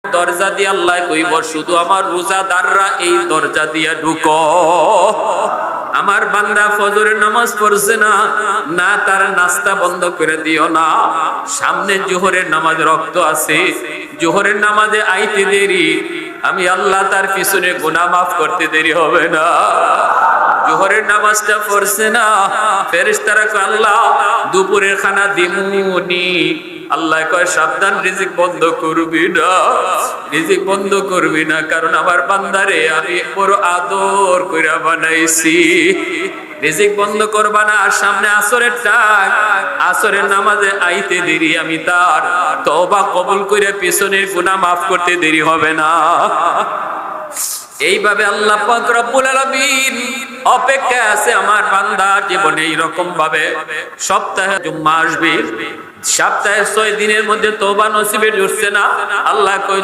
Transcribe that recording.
দরজা দিয়ে আল্লাহ কইব শুধু আমার রোজাদাররা এই দরজা দিয়ে ঢুকো। আমার বান্দা ফজরের নামাজ পড়ছে না, না তার নাস্তা বন্ধ করে দিও না। সামনে জোহরের নামাজ রক্ত আছে, জোহরের নামাজে আইতে দেরি, আমি আল্লাহ তার পিছনে গুনাহ মাফ করতে দেরি হবে না। জোহরের নামাজটা পড়ছে না, ফেরেশতারা কয় আল্লাহ দুপুরের খানা দিমুনি। আল্লাহ কয় সাবধান, রিজিক বন্ধ করবি না, রিজিক বন্ধ করবি না, কারণ আমার বান্দারে আমি বড় আদর কইরা বানাইছি। রিজিক বন্ধ করবা না। আর সামনে আসরের টাইম, আসরের নামাজে আইতে দেরি, আমি তার তওবা কবুল কইরা পিছনের গুনাহ মাফ করতে দেরি হবে না। এইভাবে আল্লাহ পাক রব্বুল আলামিন অপেক্ষা আছে আমার বান্দার জীবনে এইরকম ভাবে। সপ্তাহে জুম্মা আসবে, সপ্তাহে 6 দিনের মধ্যে তওবা নসিবে জুটছে না, আল্লাহ কয়